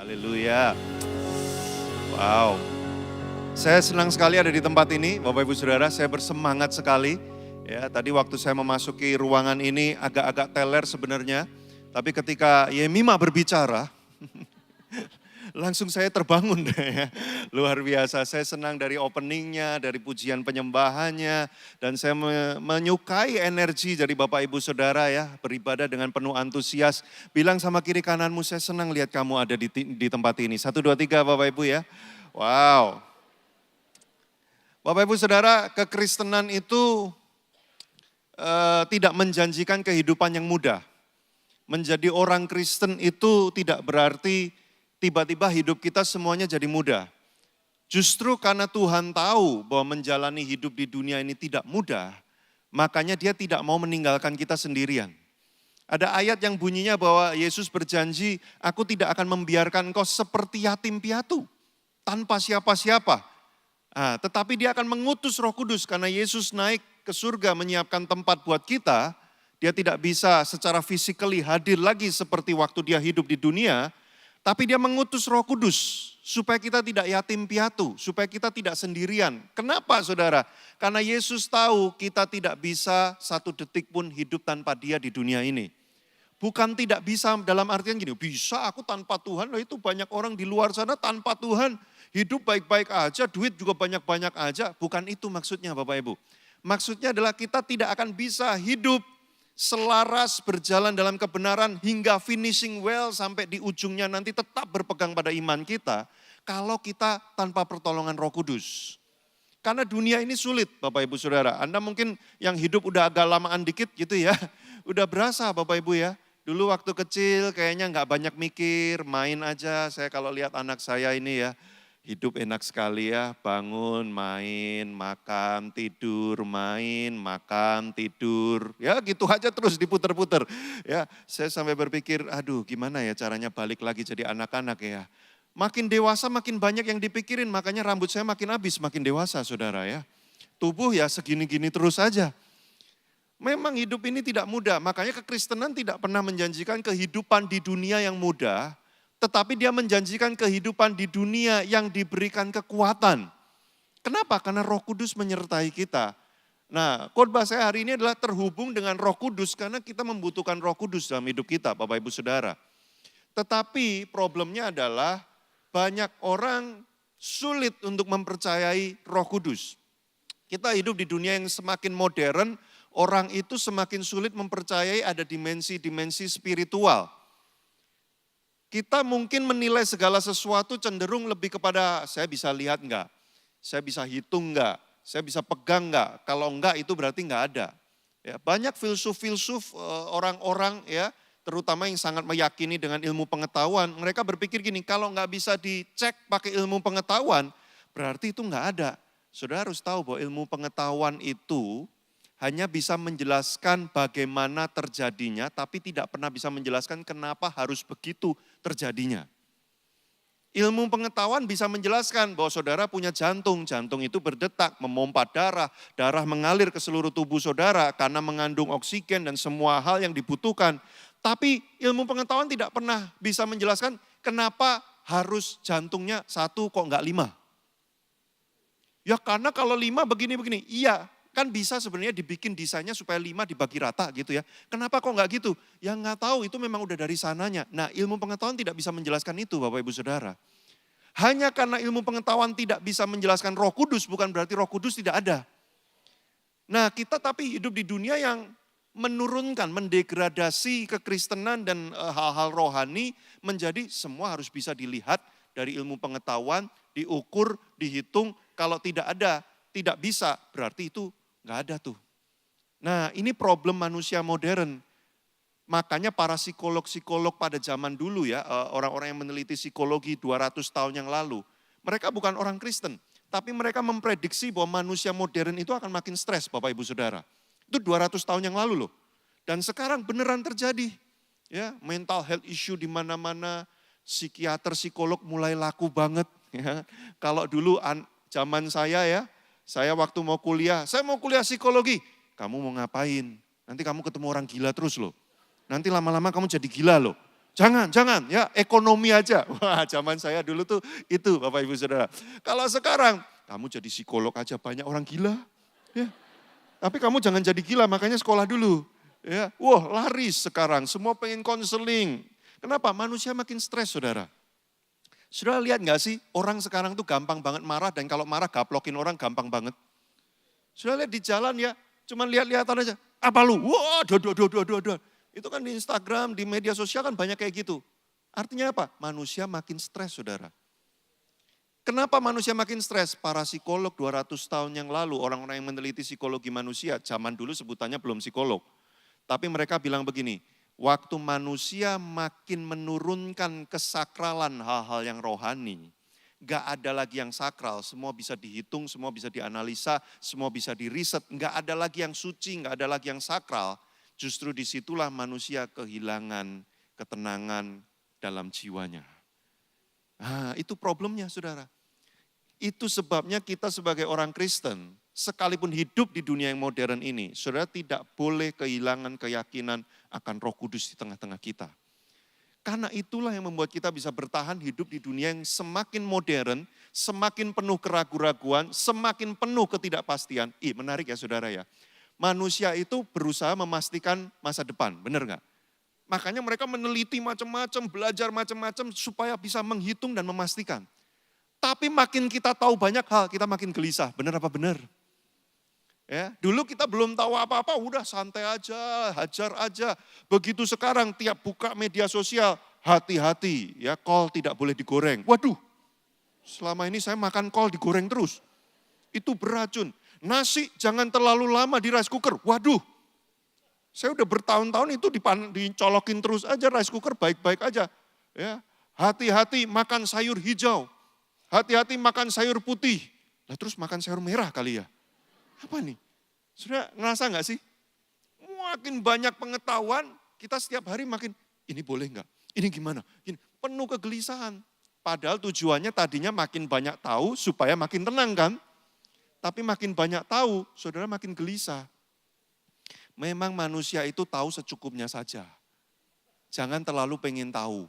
Haleluya. Wow. Saya senang sekali ada di tempat ini, Bapak Ibu Saudara, saya bersemangat sekali. Ya, tadi waktu saya memasuki ruangan ini agak-agak teler sebenarnya. Tapi ketika Yemima berbicara, langsung saya terbangun deh ya. Luar biasa, saya senang dari openingnya, dari pujian penyembahannya. Dan saya menyukai energi dari Bapak Ibu Saudara ya, beribadah dengan penuh antusias. Bilang sama kiri kananmu, saya senang lihat kamu ada di tempat ini. 1, 2, 3 Bapak Ibu ya. Wow. Bapak Ibu Saudara, kekristenan itu tidak menjanjikan kehidupan yang mudah. Menjadi orang Kristen itu tidak berarti tiba-tiba hidup kita semuanya jadi mudah. Justru karena Tuhan tahu bahwa menjalani hidup di dunia ini tidak mudah, makanya Dia tidak mau meninggalkan kita sendirian. Ada ayat yang bunyinya bahwa Yesus berjanji, aku tidak akan membiarkan engkau seperti yatim piatu, tanpa siapa-siapa. Nah, tetapi Dia akan mengutus Roh Kudus karena Yesus naik ke surga menyiapkan tempat buat kita. Dia tidak bisa secara physically hadir lagi seperti waktu Dia hidup di dunia. Tapi Dia mengutus Roh Kudus supaya kita tidak yatim piatu, supaya kita tidak sendirian. Kenapa saudara? Karena Yesus tahu kita tidak bisa satu detik pun hidup tanpa Dia di dunia ini. Bukan tidak bisa dalam artian gini, bisa aku tanpa Tuhan, loh itu banyak orang di luar sana tanpa Tuhan. Hidup baik-baik aja, duit juga banyak-banyak aja. Bukan itu maksudnya Bapak Ibu. Maksudnya adalah kita tidak akan bisa hidup selaras berjalan dalam kebenaran hingga finishing well sampai di ujungnya nanti tetap berpegang pada iman kita. Kalau kita tanpa pertolongan Roh Kudus. Karena dunia ini sulit Bapak Ibu Saudara. Anda mungkin yang hidup udah agak lamaan dikit gitu ya. Udah berasa Bapak Ibu ya. Dulu waktu kecil kayaknya nggak banyak mikir, main aja. Saya kalau lihat anak saya ini ya, hidup enak sekali ya, bangun, main, makan, tidur, main, makan, tidur. Ya gitu aja terus diputer-puter. Ya, saya sampai berpikir, aduh gimana ya caranya balik lagi jadi anak-anak ya. Makin dewasa makin banyak yang dipikirin, makanya rambut saya makin habis, makin dewasa saudara ya. Tubuh ya segini-gini terus aja. Memang hidup ini tidak mudah, makanya kekristenan tidak pernah menjanjikan kehidupan di dunia yang mudah, tetapi Dia menjanjikan kehidupan di dunia yang diberikan kekuatan. Kenapa? Karena Roh Kudus menyertai kita. Nah, khotbah saya hari ini adalah terhubung dengan Roh Kudus karena kita membutuhkan Roh Kudus dalam hidup kita, Bapak Ibu Saudara. Tetapi problemnya adalah banyak orang sulit untuk mempercayai Roh Kudus. Kita hidup di dunia yang semakin modern, orang itu semakin sulit mempercayai ada dimensi-dimensi spiritual. Kita mungkin menilai segala sesuatu cenderung lebih kepada saya bisa lihat enggak, saya bisa hitung enggak, saya bisa pegang enggak, kalau enggak itu berarti enggak ada. Ya, banyak filsuf-filsuf orang-orang ya, terutama yang sangat meyakini dengan ilmu pengetahuan, mereka berpikir gini, kalau enggak bisa dicek pakai ilmu pengetahuan, berarti itu enggak ada. Saudara harus tahu bahwa ilmu pengetahuan itu hanya bisa menjelaskan bagaimana terjadinya, tapi tidak pernah bisa menjelaskan kenapa harus begitu terjadinya. Ilmu pengetahuan bisa menjelaskan bahwa saudara punya jantung, jantung itu berdetak, memompa darah, darah mengalir ke seluruh tubuh saudara karena mengandung oksigen dan semua hal yang dibutuhkan. Tapi ilmu pengetahuan tidak pernah bisa menjelaskan kenapa harus jantungnya 1 kok enggak 5. Ya karena kalau 5 begini-begini, iya. Kan bisa sebenarnya dibikin desainnya supaya 5 dibagi rata gitu ya. Kenapa kok enggak gitu? Ya enggak tahu, itu memang udah dari sananya. Nah ilmu pengetahuan tidak bisa menjelaskan itu Bapak Ibu Saudara. Hanya karena ilmu pengetahuan tidak bisa menjelaskan Roh Kudus, bukan berarti Roh Kudus tidak ada. Nah kita tapi hidup di dunia yang menurunkan, mendegradasi kekristenan dan hal-hal rohani menjadi semua harus bisa dilihat dari ilmu pengetahuan, diukur, dihitung, kalau tidak ada, tidak bisa, berarti itu enggak ada tuh. Nah ini problem manusia modern. Makanya para psikolog-psikolog pada zaman dulu ya, orang-orang yang meneliti psikologi 200 tahun yang lalu. Mereka bukan orang Kristen, tapi mereka memprediksi bahwa manusia modern itu akan makin stres Bapak Ibu Saudara. Itu 200 tahun yang lalu loh. Dan sekarang beneran terjadi. Ya, mental health issue di mana-mana, psikiater, psikolog mulai laku banget. Ya. Kalau dulu zaman saya ya, saya waktu mau kuliah, saya mau kuliah psikologi. Kamu mau ngapain? Nanti kamu ketemu orang gila terus loh. Nanti lama-lama kamu jadi gila loh. Jangan ya ekonomi aja. Wah zaman saya dulu tuh itu Bapak Ibu Saudara. Kalau sekarang kamu jadi psikolog aja banyak orang gila. Ya. Tapi kamu jangan jadi gila makanya sekolah dulu. Ya. Wah laris sekarang semua pengen konseling. Kenapa? Manusia makin stres saudara. Saudara lihat gak sih orang sekarang tuh gampang banget marah dan kalau marah gaplokin orang gampang banget. Saudara lihat di jalan ya cuman lihat-lihatan aja. Apa lu? Wah do. Itu kan di Instagram, di media sosial kan banyak kayak gitu. Artinya apa? Manusia makin stres saudara. Kenapa manusia makin stres? Para psikolog 200 tahun yang lalu, orang-orang yang meneliti psikologi manusia, zaman dulu sebutannya belum psikolog. Tapi mereka bilang begini, waktu manusia makin menurunkan kesakralan hal-hal yang rohani, gak ada lagi yang sakral, semua bisa dihitung, semua bisa dianalisa, semua bisa diriset, gak ada lagi yang suci, gak ada lagi yang sakral. Justru disitulah manusia kehilangan ketenangan dalam jiwanya. Nah, itu problemnya saudara. Itu sebabnya kita sebagai orang Kristen, sekalipun hidup di dunia yang modern ini, saudara tidak boleh kehilangan keyakinan akan Roh Kudus di tengah-tengah kita. Karena itulah yang membuat kita bisa bertahan hidup di dunia yang semakin modern, semakin penuh keraguan-raguan, semakin penuh ketidakpastian. Menarik ya saudara ya. Manusia itu berusaha memastikan masa depan, benar nggak? Makanya mereka meneliti macam-macam, belajar macam-macam supaya bisa menghitung dan memastikan. Tapi makin kita tahu banyak hal, kita makin gelisah. Benar apa benar? Ya, dulu kita belum tahu apa-apa, udah santai aja, hajar aja. Begitu sekarang tiap buka media sosial, hati-hati ya kol tidak boleh digoreng. Waduh, selama ini saya makan kol digoreng terus. Itu beracun. Nasi jangan terlalu lama di rice cooker. Waduh, saya udah bertahun-tahun itu dicolokin terus aja rice cooker baik-baik aja. Ya, hati-hati makan sayur hijau. Hati-hati makan sayur putih. Lah terus makan sayur merah kali ya. Apa nih? Sudah ngerasa nggak sih? Makin banyak pengetahuan, kita setiap hari makin, ini boleh nggak? Ini gimana? Ini penuh kegelisahan. Padahal tujuannya tadinya makin banyak tahu supaya makin tenang kan? Tapi makin banyak tahu, saudara makin gelisah. Memang manusia itu tahu secukupnya saja. Jangan terlalu pengen tahu.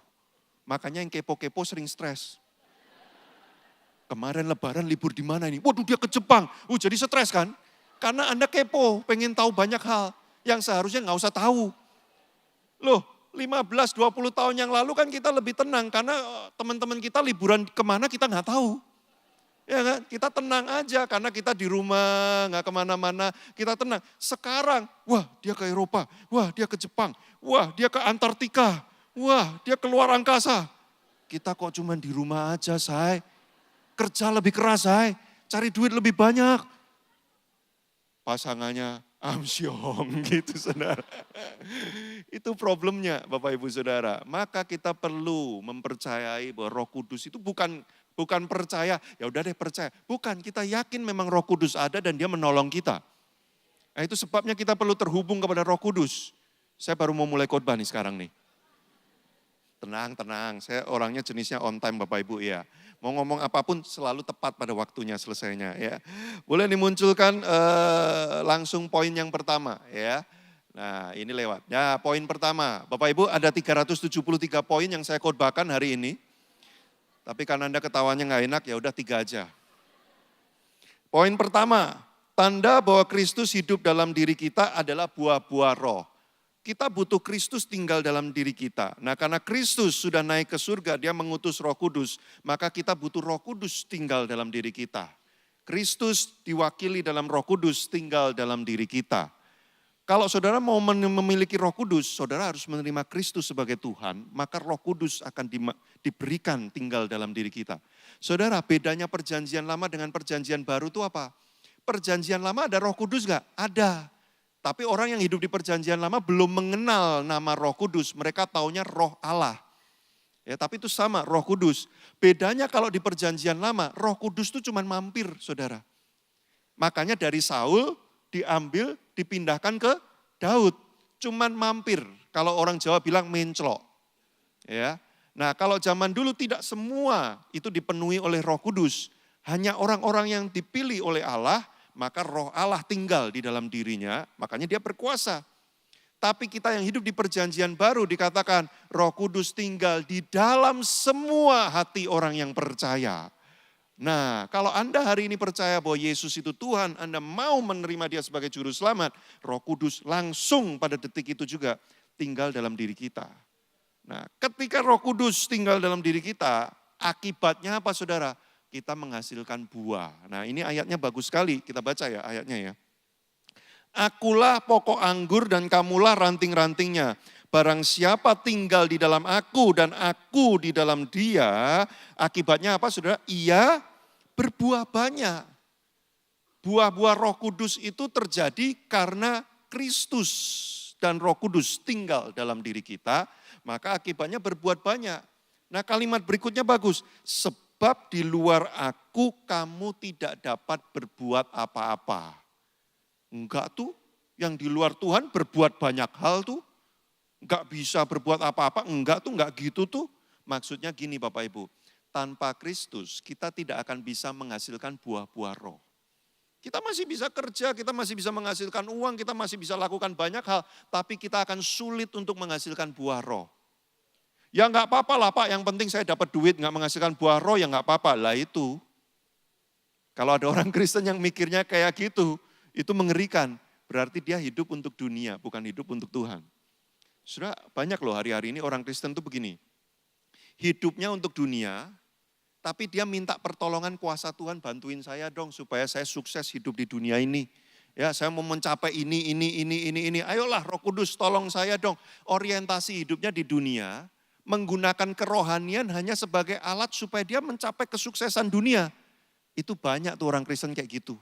Makanya yang kepo-kepo sering stres. Kemarin lebaran libur di mana ini? Waduh dia ke Jepang. Jadi stres kan? Karena Anda kepo, pengen tahu banyak hal yang seharusnya nggak usah tahu. Loh, 15-20 tahun yang lalu kan kita lebih tenang karena teman-teman kita liburan kemana kita nggak tahu. Ya kan, kita tenang aja karena kita di rumah, nggak kemana-mana, kita tenang. Sekarang, wah dia ke Eropa, wah dia ke Jepang, wah dia ke Antartika, wah dia keluar angkasa. Kita kok cuma di rumah aja, say. Kerja lebih keras, say. Cari duit lebih banyak. Pasangannya amsyong gitu saudara. Itu problemnya Bapak Ibu Saudara. Maka kita perlu mempercayai bahwa Roh Kudus itu bukan percaya, ya udah deh percaya. Bukan, kita yakin memang Roh Kudus ada dan dia menolong kita. Nah itu sebabnya kita perlu terhubung kepada Roh Kudus. Saya baru mau mulai khotbah nih sekarang nih. Tenang, saya orangnya jenisnya on time Bapak Ibu ya. Mau ngomong apapun selalu tepat pada waktunya selesainya ya. Boleh dimunculkan langsung poin yang pertama ya. Nah ini lewat. Ya poin pertama, Bapak Ibu ada 373 poin yang saya khotbahkan hari ini. Tapi karena Anda ketawanya nggak enak, ya udah 3 aja. Poin pertama, tanda bahwa Kristus hidup dalam diri kita adalah buah-buah roh. Kita butuh Kristus tinggal dalam diri kita. Nah karena Kristus sudah naik ke surga, dia mengutus Roh Kudus, maka kita butuh Roh Kudus tinggal dalam diri kita. Kristus diwakili dalam Roh Kudus tinggal dalam diri kita. Kalau saudara mau memiliki Roh Kudus, saudara harus menerima Kristus sebagai Tuhan, maka Roh Kudus akan diberikan tinggal dalam diri kita. Saudara, bedanya perjanjian lama dengan perjanjian baru itu apa? Perjanjian lama ada Roh Kudus gak? Ada. Tapi orang yang hidup di perjanjian lama belum mengenal nama Roh Kudus, mereka taunya Roh Allah. Ya, tapi itu sama, Roh Kudus. Bedanya kalau di perjanjian lama, Roh Kudus itu cuma mampir, saudara. Makanya dari Saul diambil, dipindahkan ke Daud. Cuman mampir, kalau orang Jawa bilang menclok. Ya. Nah kalau zaman dulu tidak semua itu dipenuhi oleh Roh Kudus. Hanya orang-orang yang dipilih oleh Allah, maka Roh Allah tinggal di dalam dirinya, makanya dia berkuasa. Tapi kita yang hidup di perjanjian baru dikatakan Roh Kudus tinggal di dalam semua hati orang yang percaya. Nah, kalau Anda hari ini percaya bahwa Yesus itu Tuhan, Anda mau menerima Dia sebagai juru selamat, Roh Kudus langsung pada detik itu juga tinggal dalam diri kita. Nah, ketika Roh Kudus tinggal dalam diri kita, akibatnya apa saudara? Kita menghasilkan buah. Nah, ini ayatnya bagus sekali, kita baca ya ayatnya ya. Akulah pokok anggur dan kamulah ranting-rantingnya. Barang siapa tinggal di dalam aku dan aku di dalam dia, akibatnya apa saudara? Ia berbuah banyak. Buah-buah Roh Kudus itu terjadi karena Kristus dan Roh Kudus tinggal dalam diri kita, maka akibatnya berbuat banyak. Nah, kalimat berikutnya bagus. Sebab di luar aku kamu tidak dapat berbuat apa-apa. Enggak tuh, yang di luar Tuhan berbuat banyak hal tuh. Enggak bisa berbuat apa-apa, enggak gitu tuh. Maksudnya gini Bapak Ibu, tanpa Kristus kita tidak akan bisa menghasilkan buah-buah roh. Kita masih bisa kerja, kita masih bisa menghasilkan uang, kita masih bisa lakukan banyak hal, tapi kita akan sulit untuk menghasilkan buah roh. Ya enggak apa-apa lah Pak, yang penting saya dapat duit, enggak menghasilkan buah roh, ya enggak apa-apa. Lah itu, kalau ada orang Kristen yang mikirnya kayak gitu, itu mengerikan. Berarti dia hidup untuk dunia, bukan hidup untuk Tuhan. Sudah banyak loh hari-hari ini orang Kristen tuh begini. Hidupnya untuk dunia, tapi dia minta pertolongan kuasa Tuhan, bantuin saya dong supaya saya sukses hidup di dunia ini. Ya, saya mau mencapai ini. Ayolah Roh Kudus tolong saya dong. Orientasi hidupnya di dunia, menggunakan kerohanian hanya sebagai alat supaya dia mencapai kesuksesan dunia. Itu banyak tuh orang Kristen kayak gitu.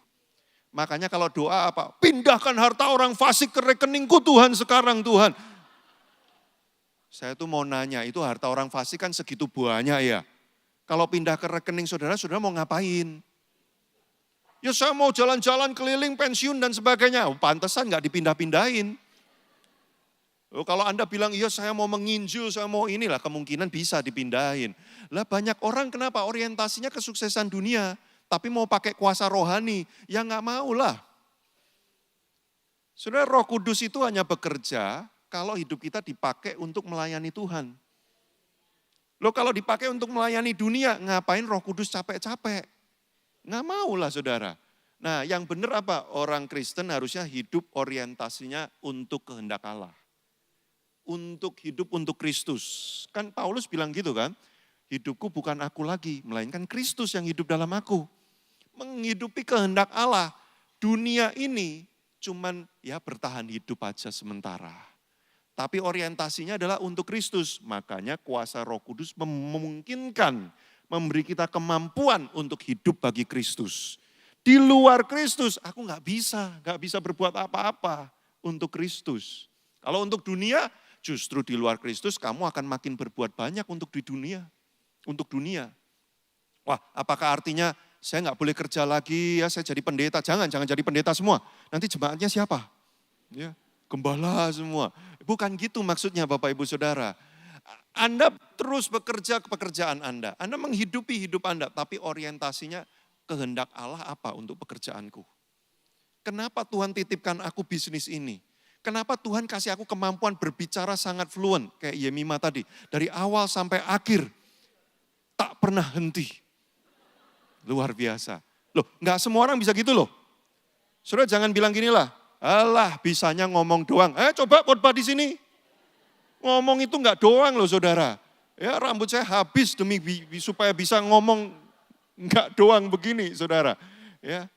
Makanya kalau doa apa? Pindahkan harta orang fasik ke rekeningku Tuhan sekarang Tuhan. Saya tuh mau nanya, itu harta orang fasik kan segitu banyak ya. Kalau pindah ke rekening saudara, saudara mau ngapain? Ya saya mau jalan-jalan keliling pensiun dan sebagainya. Pantesan gak dipindah-pindahin. Kalau Anda bilang, iya saya mau menginjil, saya mau inilah, kemungkinan bisa dipindahin. Lah banyak orang kenapa? Orientasinya kesuksesan dunia. Tapi mau pakai kuasa rohani, ya nggak mau lah. Saudara, Roh Kudus itu hanya bekerja kalau hidup kita dipakai untuk melayani Tuhan. Loh kalau dipakai untuk melayani dunia, ngapain Roh Kudus capek-capek? Nggak mau lah saudara. Nah yang benar apa? Orang Kristen harusnya hidup orientasinya untuk kehendak Allah. Untuk hidup untuk Kristus. Kan Paulus bilang gitu kan, hidupku bukan aku lagi, melainkan Kristus yang hidup dalam aku. Menghidupi kehendak Allah. Dunia ini cuman ya bertahan hidup aja sementara. Tapi orientasinya adalah untuk Kristus. Makanya kuasa Roh Kudus memungkinkan memberi kita kemampuan untuk hidup bagi Kristus. Di luar Kristus aku nggak bisa berbuat apa-apa untuk Kristus. Kalau untuk dunia, justru di luar Kristus kamu akan makin berbuat banyak untuk di dunia. Untuk dunia. Wah, apakah artinya saya nggak boleh kerja lagi, ya saya jadi pendeta. Jangan jadi pendeta semua. Nanti jemaatnya siapa? Ya, gembala semua. Bukan gitu maksudnya Bapak Ibu Saudara. Anda terus bekerja ke pekerjaan Anda. Anda menghidupi hidup Anda, tapi orientasinya kehendak Allah apa untuk pekerjaanku? Kenapa Tuhan titipkan aku bisnis ini? Kenapa Tuhan kasih aku kemampuan berbicara sangat fluent, kayak Yemima tadi. Dari awal sampai akhir, tak pernah henti. Luar biasa. Loh, enggak semua orang bisa gitu loh. Saudara jangan bilang gini lah, alah bisanya ngomong doang. Coba khotbah di sini. Ngomong itu enggak doang loh saudara. Ya rambut saya habis demi supaya bisa ngomong enggak doang begini saudara. Ya.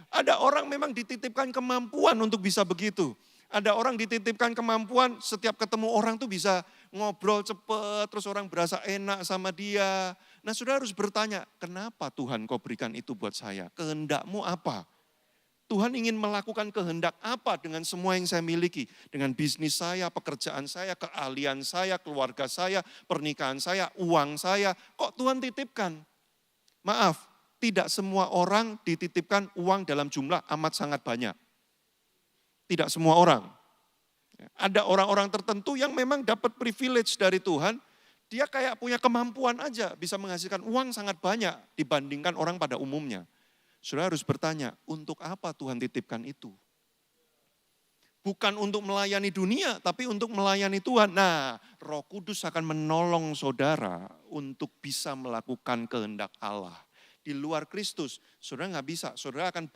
Ada orang memang dititipkan kemampuan untuk bisa begitu. Ada orang dititipkan kemampuan setiap ketemu orang tuh bisa ngobrol cepet, terus orang berasa enak sama dia. Nah saudara harus bertanya, kenapa Tuhan kau berikan itu buat saya? Kehendakmu apa? Tuhan ingin melakukan kehendak apa dengan semua yang saya miliki? Dengan bisnis saya, pekerjaan saya, keahlian saya, keluarga saya, pernikahan saya, uang saya. Kok Tuhan titipkan? Maaf, tidak semua orang dititipkan uang dalam jumlah amat sangat banyak. Tidak semua orang. Ada orang-orang tertentu yang memang dapat privilege dari Tuhan, dia kayak punya kemampuan aja, bisa menghasilkan uang sangat banyak dibandingkan orang pada umumnya. Saudara harus bertanya, untuk apa Tuhan titipkan itu? Bukan untuk melayani dunia, tapi untuk melayani Tuhan. Nah, Roh Kudus akan menolong saudara untuk bisa melakukan kehendak Allah. Di luar Kristus, saudara nggak bisa. Saudara akan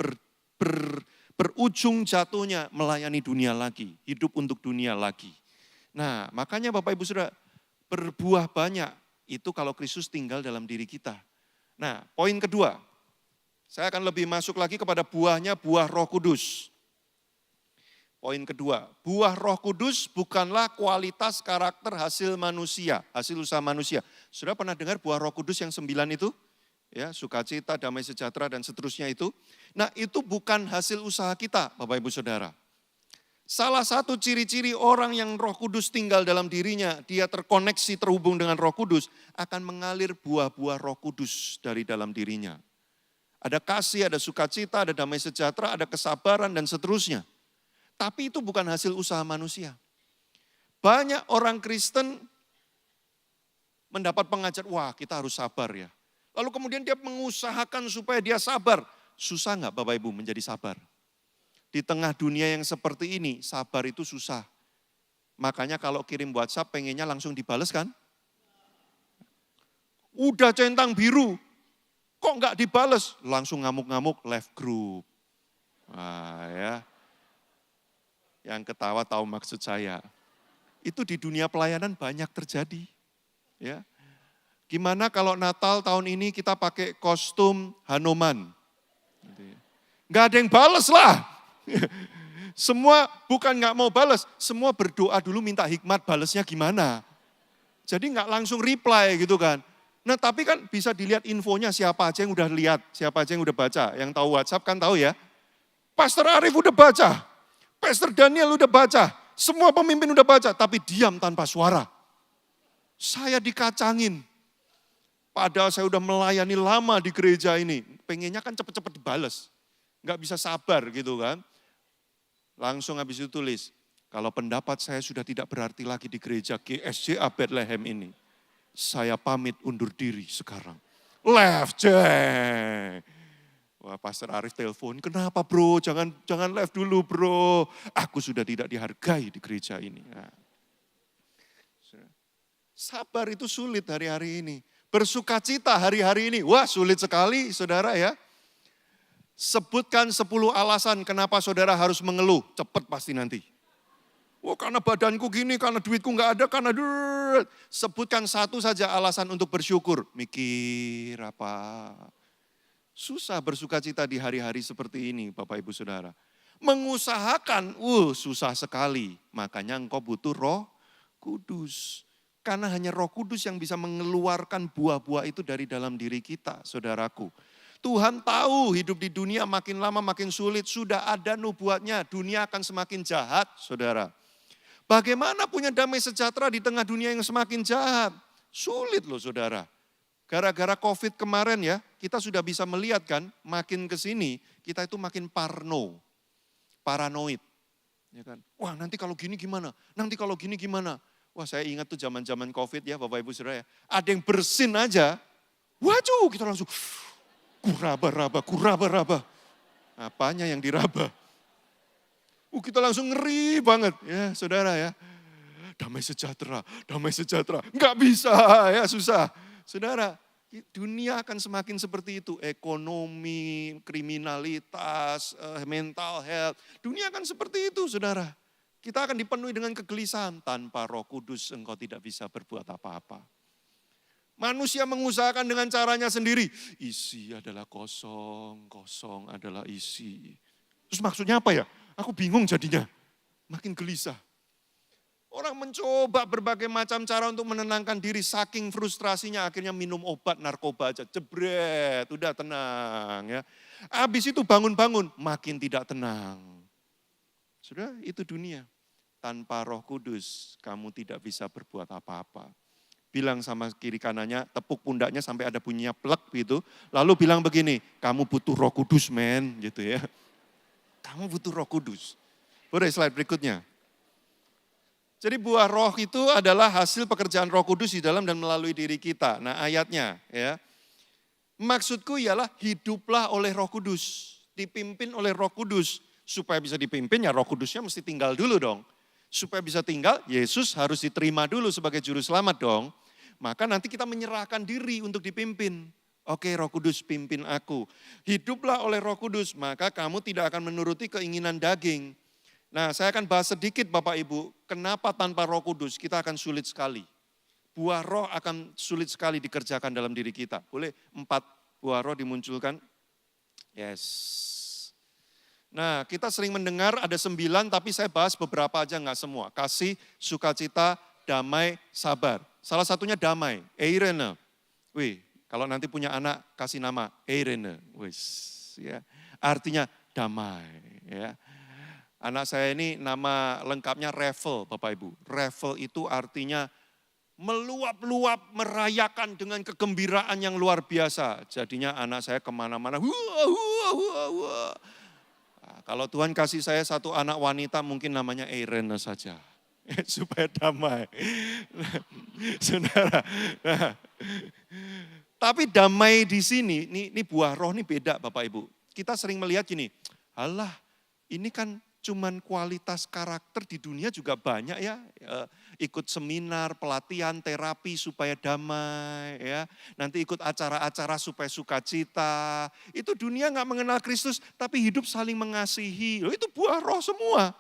berujung jatuhnya melayani dunia lagi. Hidup untuk dunia lagi. Nah, makanya Bapak Ibu Saudara, berbuah banyak. Itu kalau Kristus tinggal dalam diri kita. Nah, poin kedua. Saya akan lebih masuk lagi kepada buahnya, buah Roh Kudus. Poin kedua, buah Roh Kudus bukanlah kualitas karakter hasil manusia, hasil usaha manusia. Sudah pernah dengar buah Roh Kudus yang 9 itu? Ya, sukacita, damai sejahtera dan seterusnya itu. Nah, itu bukan hasil usaha kita, Bapak Ibu Saudara. Salah satu ciri-ciri orang yang Roh Kudus tinggal dalam dirinya, dia terkoneksi, terhubung dengan Roh Kudus, akan mengalir buah-buah Roh Kudus dari dalam dirinya. Ada kasih, ada sukacita, ada damai sejahtera, ada kesabaran dan seterusnya. Tapi itu bukan hasil usaha manusia. Banyak orang Kristen mendapat pengajar, wah kita harus sabar ya. Lalu kemudian dia mengusahakan supaya dia sabar. Susah nggak Bapak Ibu menjadi sabar? Di tengah dunia yang seperti ini, sabar itu susah. Makanya kalau kirim WhatsApp pengennya langsung dibales kan? Udah centang biru, kok nggak dibales? Langsung ngamuk-ngamuk, left group. Wah ya. Yang ketawa tahu maksud saya. Itu di dunia pelayanan banyak terjadi. Ya. Gimana kalau Natal tahun ini kita pakai kostum Hanoman? Nggak ada yang bales lah. Semua bukan nggak mau bales, semua berdoa dulu minta hikmat balesnya gimana. Jadi nggak langsung reply gitu kan. Nah tapi kan bisa dilihat infonya siapa aja yang udah lihat, siapa aja yang udah baca. Yang tahu WhatsApp kan tahu ya. Pastor Arief udah baca. Pastor Daniel udah baca, semua pemimpin udah baca, tapi diam tanpa suara. Saya dikacangin. Padahal saya udah melayani lama di gereja ini. Pengennya kan cepet-cepet dibales. Nggak bisa sabar gitu kan. Langsung habis itu tulis, kalau pendapat saya sudah tidak berarti lagi di gereja GSJA Bethlehem ini. Saya pamit undur diri sekarang. Left, ceng. Wah, Pastor Arief telepon, kenapa bro? Jangan live dulu bro. Aku sudah tidak dihargai di gereja ini. Nah. Sabar itu sulit hari-hari ini. Bersukacita hari-hari ini. Wah sulit sekali saudara ya. Sebutkan 10 alasan kenapa saudara harus mengeluh. Cepat pasti nanti. Wah karena badanku gini, karena duitku nggak ada, karena sebutkan satu saja alasan untuk bersyukur. Mikir apa? Susah bersukacita di hari-hari seperti ini Bapak Ibu Saudara. Mengusahakan, susah sekali. Makanya engkau butuh Roh Kudus. Karena hanya Roh Kudus yang bisa mengeluarkan buah-buah itu dari dalam diri kita, saudaraku. Tuhan tahu hidup di dunia makin lama makin sulit. Sudah ada nubuatnya, dunia akan semakin jahat, saudara. Bagaimana punya damai sejahtera di tengah dunia yang semakin jahat? Sulit loh saudara. Gara-gara COVID kemarin ya, kita sudah bisa melihat kan, makin ke sini kita itu makin paranoid. Ya kan? Wah nanti kalau gini gimana? Nanti kalau gini gimana? Wah saya ingat tuh zaman-zaman COVID ya Bapak Ibu Saudara ya. Ada yang bersin aja, waduh kita langsung kuraba-raba. Apanya yang diraba? Kita langsung ngeri banget ya saudara ya. Damai sejahtera. Enggak bisa ya susah. Saudara, dunia akan semakin seperti itu. Ekonomi, kriminalitas, mental health. Dunia akan seperti itu, saudara. Kita akan dipenuhi dengan kegelisahan. Tanpa Roh Kudus engkau tidak bisa berbuat apa-apa. Manusia mengusahakan dengan caranya sendiri. Isi adalah kosong, kosong adalah isi. Terus maksudnya apa ya? Aku bingung jadinya. Makin gelisah. Orang mencoba berbagai macam cara untuk menenangkan diri, saking frustrasinya akhirnya minum obat narkoba aja, jebret, udah tenang ya. Habis itu bangun-bangun, makin tidak tenang. Sudah itu dunia. Tanpa Roh Kudus, kamu tidak bisa berbuat apa-apa. Bilang sama kiri kanannya, tepuk pundaknya sampai ada bunyinya plek gitu. Lalu bilang begini, kamu butuh Roh Kudus men, gitu ya. Kamu butuh Roh Kudus. Boleh slide berikutnya. Jadi buah roh itu adalah hasil pekerjaan Roh Kudus di dalam dan melalui diri kita. Nah ayatnya ya. Maksudku ialah hiduplah oleh Roh Kudus, dipimpin oleh Roh Kudus Supaya bisa dipimpin ya Roh Kudusnya mesti tinggal dulu dong. Supaya bisa tinggal, Yesus harus diterima dulu sebagai juru selamat dong. Maka nanti kita menyerahkan diri untuk dipimpin. Oke, Roh Kudus pimpin aku. Hiduplah oleh Roh Kudus, maka kamu tidak akan menuruti keinginan daging. Nah, saya akan bahas sedikit Bapak Ibu, kenapa tanpa Roh Kudus kita akan sulit sekali. Buah roh akan sulit sekali dikerjakan dalam diri kita. Boleh 4 buah roh dimunculkan? Yes. Nah, kita sering mendengar ada 9, tapi saya bahas beberapa aja, enggak semua. Kasih, sukacita, damai, sabar. Salah satunya damai, eirene. Wih, kalau nanti punya anak, kasih nama eirene. Wih, ya. Artinya damai. Ya. Anak saya ini nama lengkapnya Revel, Bapak Ibu. Revel itu artinya meluap-luap, merayakan dengan kegembiraan yang luar biasa. Jadinya anak saya kemana-mana, wah. Nah, kalau Tuhan kasih saya satu anak wanita, mungkin namanya Irene saja. Supaya damai. Saudara, nah, tapi damai di sini, ini buah roh ini beda Bapak Ibu. Kita sering melihat gini, alah ini kan cuman kualitas karakter di dunia juga banyak ya, ikut seminar, pelatihan, terapi supaya damai ya. Nanti ikut acara-acara supaya sukacita. Itu dunia nggak mengenal Kristus tapi hidup saling mengasihi. Loh, itu buah roh semua.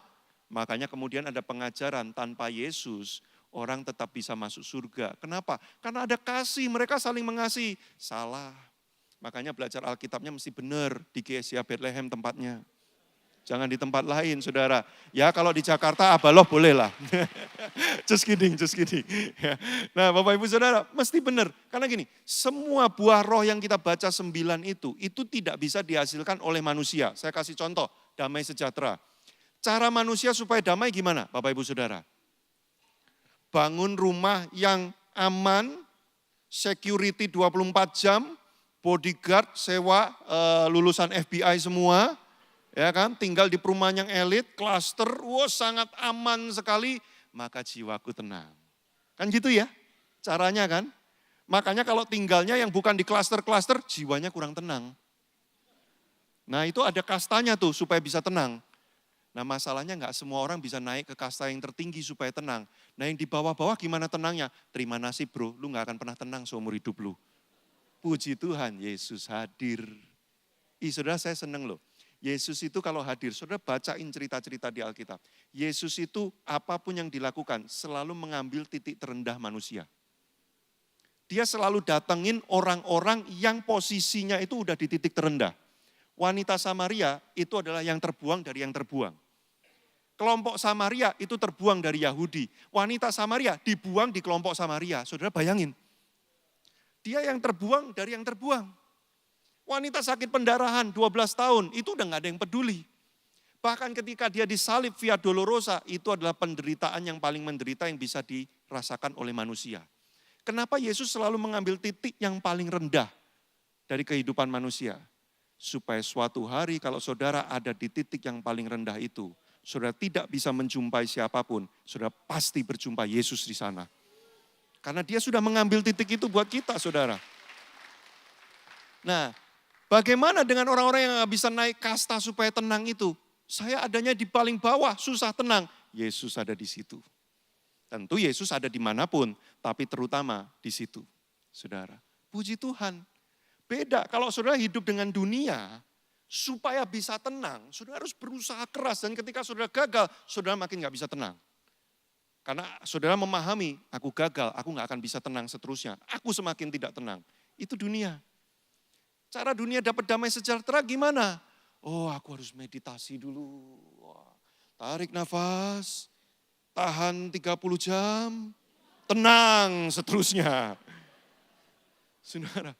Makanya kemudian ada pengajaran tanpa Yesus orang tetap bisa masuk surga. Kenapa? Karena ada kasih, mereka saling mengasihi. Salah. Makanya belajar Alkitabnya mesti benar di GSIA Bethlehem tempatnya. Jangan di tempat lain, saudara. Ya kalau di Jakarta, Abaloh boleh lah. Just kidding. Nah Bapak Ibu Saudara, mesti benar. Karena gini, semua buah roh yang kita baca 9 itu tidak bisa dihasilkan oleh manusia. Saya kasih contoh, damai sejahtera. Cara manusia supaya damai gimana Bapak Ibu Saudara? Bangun rumah yang aman, security 24 jam, bodyguard, sewa, lulusan FBI semua, ya kan, tinggal di perumahan yang elit, klaster, sangat aman sekali, maka jiwaku tenang. Kan gitu ya, caranya kan. Makanya kalau tinggalnya yang bukan di klaster-klaster, jiwanya kurang tenang. Nah itu ada kastanya tuh supaya bisa tenang. Nah masalahnya nggak semua orang bisa naik ke kasta yang tertinggi supaya tenang. Nah yang di bawah-bawah gimana tenangnya? Terima nasib bro, lu nggak akan pernah tenang seumur hidup lu. Puji Tuhan, Yesus hadir. Saudara saya seneng loh. Yesus itu kalau hadir, saudara bacain cerita-cerita di Alkitab. Yesus itu apapun yang dilakukan selalu mengambil titik terendah manusia. Dia selalu datengin orang-orang yang posisinya itu udah di titik terendah. Wanita Samaria itu adalah yang terbuang dari yang terbuang. Kelompok Samaria itu terbuang dari Yahudi. Wanita Samaria dibuang di kelompok Samaria. Saudara bayangin. Dia yang terbuang dari yang terbuang. Wanita sakit pendarahan 12 tahun, itu udah gak ada yang peduli. Bahkan ketika dia disalib via dolorosa, itu adalah penderitaan yang paling menderita yang bisa dirasakan oleh manusia. Kenapa Yesus selalu mengambil titik yang paling rendah dari kehidupan manusia? Supaya suatu hari kalau saudara ada di titik yang paling rendah itu, saudara tidak bisa menjumpai siapapun, saudara pasti berjumpa Yesus di sana. Karena dia sudah mengambil titik itu buat kita, saudara. Nah, bagaimana dengan orang-orang yang gak bisa naik kasta supaya tenang itu? Saya adanya di paling bawah, susah tenang. Yesus ada di situ. Tentu Yesus ada dimanapun, tapi terutama di situ. Saudara, puji Tuhan. Beda, kalau saudara hidup dengan dunia, supaya bisa tenang, saudara harus berusaha keras. Dan ketika saudara gagal, saudara makin gak bisa tenang. Karena saudara memahami, aku gagal, aku gak akan bisa tenang seterusnya. Aku semakin tidak tenang. Itu dunia. Cara dunia dapat damai sejahtera gimana? Oh aku harus meditasi dulu. Tarik nafas, tahan 30 jam, tenang seterusnya. Saudara,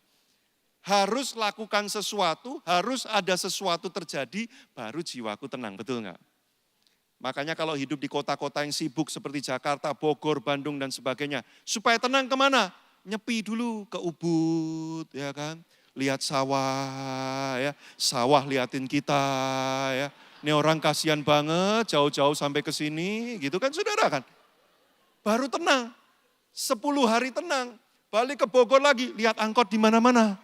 harus lakukan sesuatu, harus ada sesuatu terjadi, baru jiwaku tenang, betul enggak? Makanya kalau hidup di kota-kota yang sibuk seperti Jakarta, Bogor, Bandung dan sebagainya, supaya tenang kemana? Nyepi dulu ke Ubud, ya kan? Lihat sawah, ya, sawah liatin kita, ya. Ini orang kasihan banget, jauh-jauh sampai ke sini, gitu kan saudara kan? Baru tenang, 10 hari tenang, balik ke Bogor lagi, lihat angkot di mana-mana.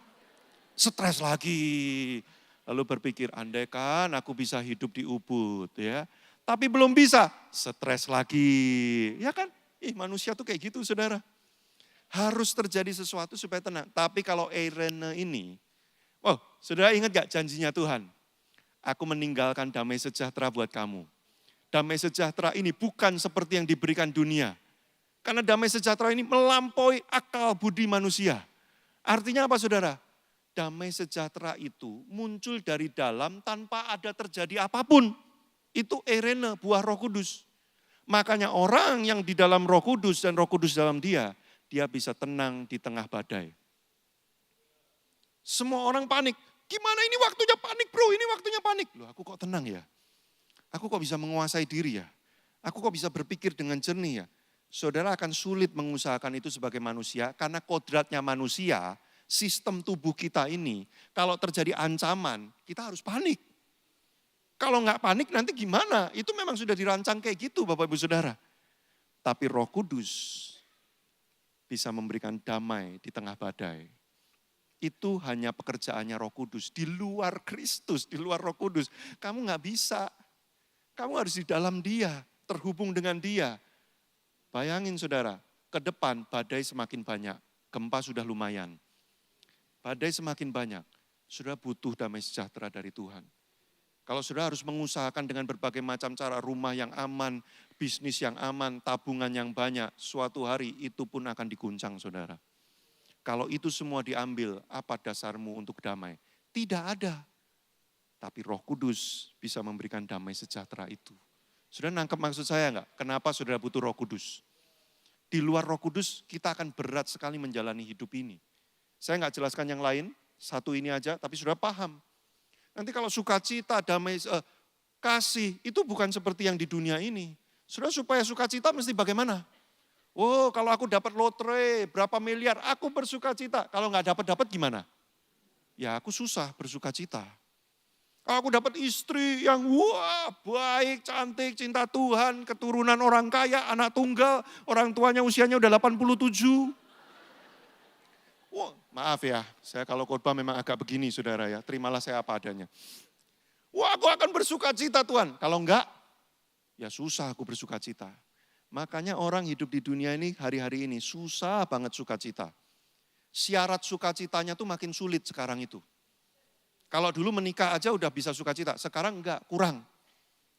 Stres lagi, Lalu berpikir, andai kan aku bisa hidup di Ubud ya. Tapi belum bisa, stres lagi. Ya kan? Manusia tuh kayak gitu saudara. Harus terjadi sesuatu supaya tenang. Tapi kalau eirene ini, saudara ingat gak janjinya Tuhan? Aku meninggalkan damai sejahtera buat kamu. Damai sejahtera ini bukan seperti yang diberikan dunia. Karena damai sejahtera ini melampaui akal budi manusia. Artinya apa saudara? Damai sejahtera itu muncul dari dalam tanpa ada terjadi apapun. Itu eirene, buah Roh Kudus. Makanya orang yang di dalam Roh Kudus dan Roh Kudus dalam dia bisa tenang di tengah badai. Semua orang panik. Gimana ini waktunya panik bro, ini waktunya panik. Loh aku kok tenang ya? Aku kok bisa menguasai diri ya? Aku kok bisa berpikir dengan jernih ya? Saudara akan sulit mengusahakan itu sebagai manusia karena kodratnya manusia, sistem tubuh kita ini, kalau terjadi ancaman, kita harus panik. Kalau nggak panik nanti gimana? Itu memang sudah dirancang kayak gitu Bapak Ibu Saudara. Tapi Roh Kudus bisa memberikan damai di tengah badai. Itu hanya pekerjaannya Roh Kudus. Di luar Kristus, di luar Roh Kudus. Kamu nggak bisa. Kamu harus di dalam dia, terhubung dengan dia. Bayangin saudara, ke depan badai semakin banyak. Gempa sudah lumayan. Badai semakin banyak. Saudara butuh damai sejahtera dari Tuhan. Kalau saudara harus mengusahakan dengan berbagai macam cara, rumah yang aman, bisnis yang aman, tabungan yang banyak, suatu hari itu pun akan diguncang saudara. Kalau itu semua diambil, apa dasarmu untuk damai? Tidak ada. Tapi Roh Kudus bisa memberikan damai sejahtera itu. Saudara nangkep maksud saya enggak? Kenapa saudara butuh Roh Kudus? Di luar Roh Kudus kita akan berat sekali menjalani hidup ini. Saya enggak jelaskan yang lain, satu ini aja, tapi saudara paham. Nanti kalau sukacita, damai, kasih, itu bukan seperti yang di dunia ini. Saudara supaya sukacita mesti bagaimana? Oh kalau aku dapat lotre berapa miliar, aku bersukacita. Kalau enggak dapat gimana? Ya aku susah bersukacita. Kalau aku dapat istri yang wah baik, cantik, cinta Tuhan, keturunan orang kaya, anak tunggal, orang tuanya usianya udah 87. Wah, maaf ya, saya kalau khotbah memang agak begini saudara ya, terimalah saya apa adanya. Wah aku akan bersukacita Tuhan, kalau enggak ya susah aku bersukacita. Makanya orang hidup di dunia ini hari-hari ini susah banget sukacita. Syarat sukacitanya tuh makin sulit sekarang itu. Kalau dulu menikah aja udah bisa sukacita, sekarang enggak, kurang.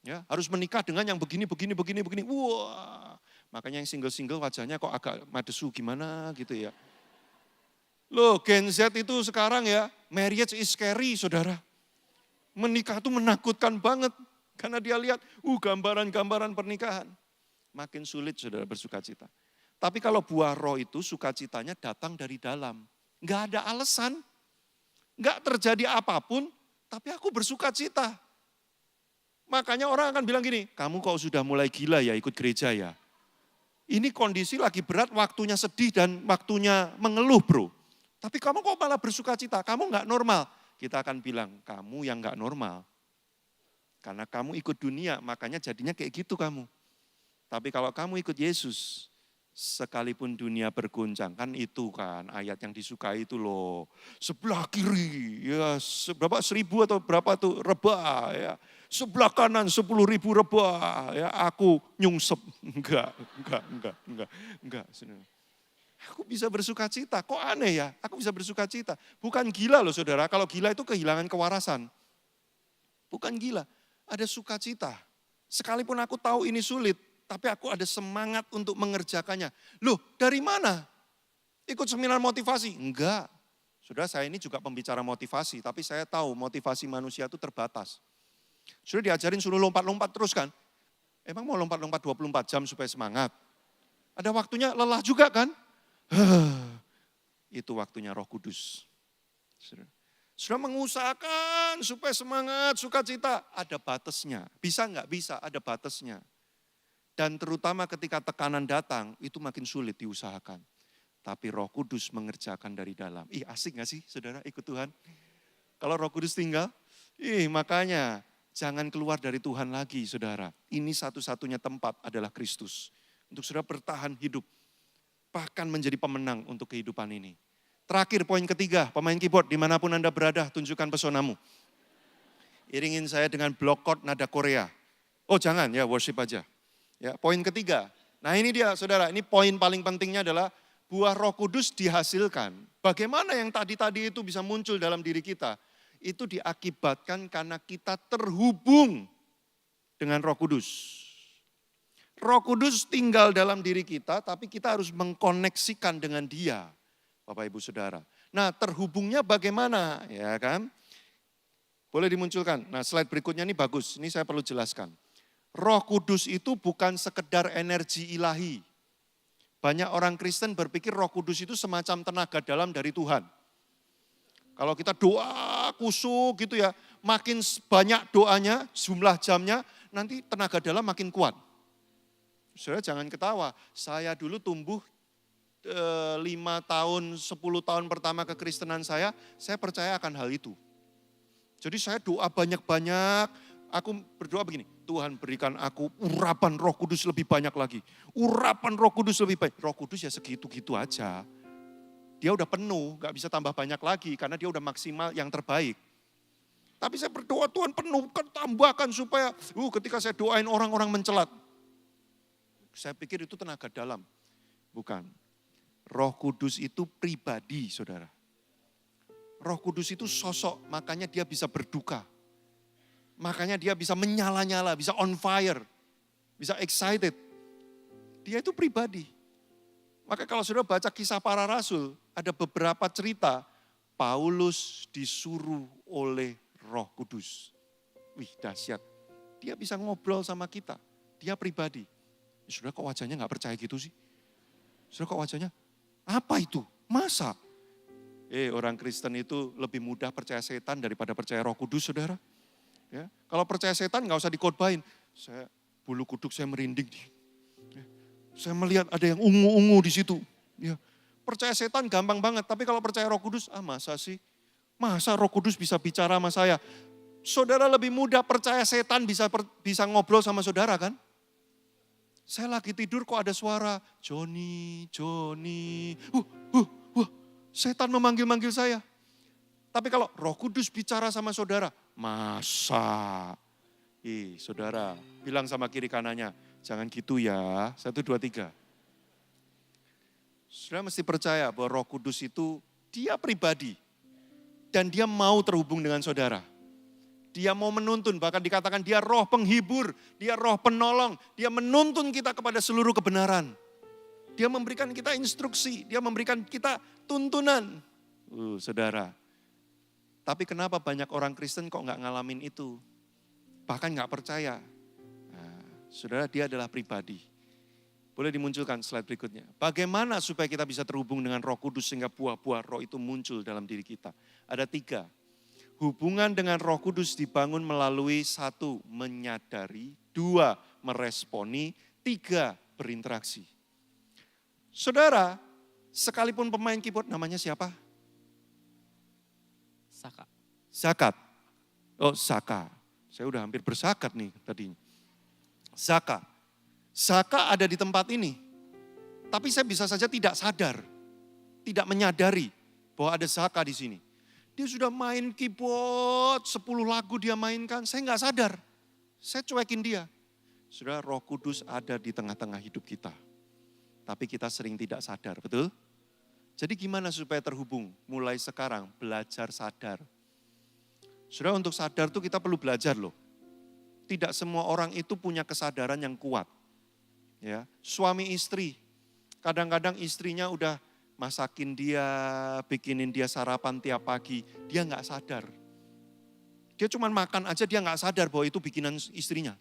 Ya, harus menikah dengan yang begini. Wah, makanya yang single-single wajahnya kok agak madesu gimana gitu ya. Loh, Gen Z itu sekarang ya, marriage is scary, saudara. Menikah tuh menakutkan banget, karena dia lihat, gambaran-gambaran pernikahan. Makin sulit, saudara, bersukacita. Tapi kalau buah roh itu sukacitanya datang dari dalam. Enggak ada alasan. Enggak terjadi apapun, tapi aku bersuka cita. Makanya orang akan bilang gini, kamu kok sudah mulai gila ya ikut gereja ya. Ini kondisi lagi berat, waktunya sedih dan waktunya mengeluh bro. Tapi kamu kok malah bersuka cita, kamu enggak normal. Kita akan bilang, kamu yang enggak normal. Karena kamu ikut dunia, makanya jadinya kayak gitu kamu. Tapi kalau kamu ikut Yesus, sekalipun dunia bergoncang, kan itu kan ayat yang disukai itu loh. Sebelah kiri, ya berapa 1000 atau berapa tuh rebah ya. Sebelah kanan 10.000 rebah ya, aku nyungsep. Enggak. Aku bisa bersuka cita, kok aneh ya, aku bisa bersuka cita. Bukan gila loh saudara, kalau gila itu kehilangan kewarasan. Bukan gila, ada sukacita. Sekalipun aku tahu ini sulit, tapi aku ada semangat untuk mengerjakannya. Loh, dari mana? Ikut seminar motivasi? Enggak. Sudah saya ini juga pembicara motivasi, tapi saya tahu motivasi manusia itu terbatas. Sudah diajarin suruh lompat-lompat terus kan? Emang mau lompat-lompat 24 jam supaya semangat? Ada waktunya lelah juga kan? Itu waktunya Roh Kudus. Sudah mengusahakan supaya semangat, sukacita. Ada batasnya. Bisa enggak? Bisa, ada batasnya. Dan terutama ketika tekanan datang, itu makin sulit diusahakan. Tapi Roh Kudus mengerjakan dari dalam. Asik gak sih saudara ikut Tuhan? Kalau Roh Kudus tinggal, makanya jangan keluar dari Tuhan lagi saudara. Ini satu-satunya tempat adalah Kristus. Untuk saudara bertahan hidup, bahkan menjadi pemenang untuk kehidupan ini. Terakhir poin ketiga, pemain keyboard dimanapun Anda berada, tunjukkan pesonamu. iringin saya dengan block chord nada Korea. Oh jangan ya, worship aja. Ya, poin ketiga. Nah ini dia saudara, ini poin paling pentingnya adalah buah Roh Kudus dihasilkan. Bagaimana yang tadi-tadi itu bisa muncul dalam diri kita? Itu diakibatkan karena kita terhubung dengan Roh Kudus. Roh Kudus tinggal dalam diri kita, tapi kita harus mengkoneksikan dengan Dia, Bapak Ibu Saudara. Nah, terhubungnya bagaimana, ya kan? Boleh dimunculkan. Nah, slide berikutnya ini bagus. Ini saya perlu jelaskan. Roh Kudus itu bukan sekedar energi ilahi. Banyak orang Kristen berpikir Roh Kudus itu semacam tenaga dalam dari Tuhan. Kalau kita doa kusuk gitu ya, makin banyak doanya, jumlah jamnya, nanti tenaga dalam makin kuat. Saudara jangan ketawa, saya dulu tumbuh 5 tahun, 10 tahun pertama kekristenan saya percaya akan hal itu. Jadi saya doa banyak-banyak, aku berdoa begini, Tuhan berikan aku urapan Roh Kudus lebih banyak lagi. Urapan Roh Kudus lebih banyak. Roh Kudus ya segitu-gitu aja. Dia udah penuh, gak bisa tambah banyak lagi karena dia udah maksimal yang terbaik. Tapi saya berdoa Tuhan penuhkan, tambahkan supaya ketika saya doain orang-orang mencelat. Saya pikir itu tenaga dalam. Bukan. Roh Kudus itu pribadi, saudara. Roh Kudus itu sosok, makanya dia bisa berduka. Makanya dia bisa menyala-nyala, bisa on fire, bisa excited. Dia itu pribadi. Maka kalau saudara baca kisah para rasul, ada beberapa cerita, Paulus disuruh oleh Roh Kudus. Wih dahsyat, dia bisa ngobrol sama kita, dia pribadi. Saudara kok wajahnya gak percaya gitu sih? Saudara kok wajahnya, apa itu? Masa? Orang Kristen itu lebih mudah percaya setan daripada percaya Roh Kudus, saudara. Ya, kalau percaya setan gak usah dikotbahin. Bulu kuduk saya merinding. Ya, saya melihat ada yang ungu-ungu di situ. Ya, percaya setan gampang banget, tapi kalau percaya Roh Kudus, masa sih? Masa Roh Kudus bisa bicara sama saya? Saudara lebih mudah percaya setan bisa ngobrol sama saudara kan? Saya lagi tidur kok ada suara, Joni, Joni. Setan memanggil-manggil saya. Tapi kalau Roh Kudus bicara sama saudara, masa? Saudara, bilang sama kiri kanannya, jangan gitu ya, 1, 2, 3. Saudara mesti percaya bahwa Roh Kudus itu dia pribadi. Dan dia mau terhubung dengan saudara. Dia mau menuntun, bahkan dikatakan dia roh penghibur, dia roh penolong. Dia menuntun kita kepada seluruh kebenaran. Dia memberikan kita instruksi, dia memberikan kita tuntunan. Saudara, tapi kenapa banyak orang Kristen kok gak ngalamin itu? Bahkan gak percaya. Nah, saudara, dia adalah pribadi. Boleh dimunculkan slide berikutnya. Bagaimana supaya kita bisa terhubung dengan Roh Kudus sehingga buah-buah roh itu muncul dalam diri kita? Ada 3. Hubungan dengan Roh Kudus dibangun melalui 1, menyadari, 2, meresponi, 3, berinteraksi. Saudara, sekalipun pemain keyboard namanya siapa? Saka. Zakat. Oh, Zaka. Saya udah hampir berzakat nih tadi. Zaka. Zaka ada di tempat ini. Tapi saya bisa saja tidak sadar. Tidak menyadari bahwa ada Zaka di sini. Dia sudah main keyboard, 10 lagu dia mainkan, saya nggak sadar. Saya cuekin dia. Saudara, Roh Kudus ada di tengah-tengah hidup kita. Tapi kita sering tidak sadar, betul? Jadi gimana supaya terhubung? Mulai sekarang, belajar sadar. Saudara, untuk sadar tuh kita perlu belajar loh. Tidak semua orang itu punya kesadaran yang kuat. Ya, suami istri, kadang-kadang istrinya udah masakin dia, bikinin dia sarapan tiap pagi, dia nggak sadar. Dia cuma makan aja, dia nggak sadar bahwa itu bikinan istrinya.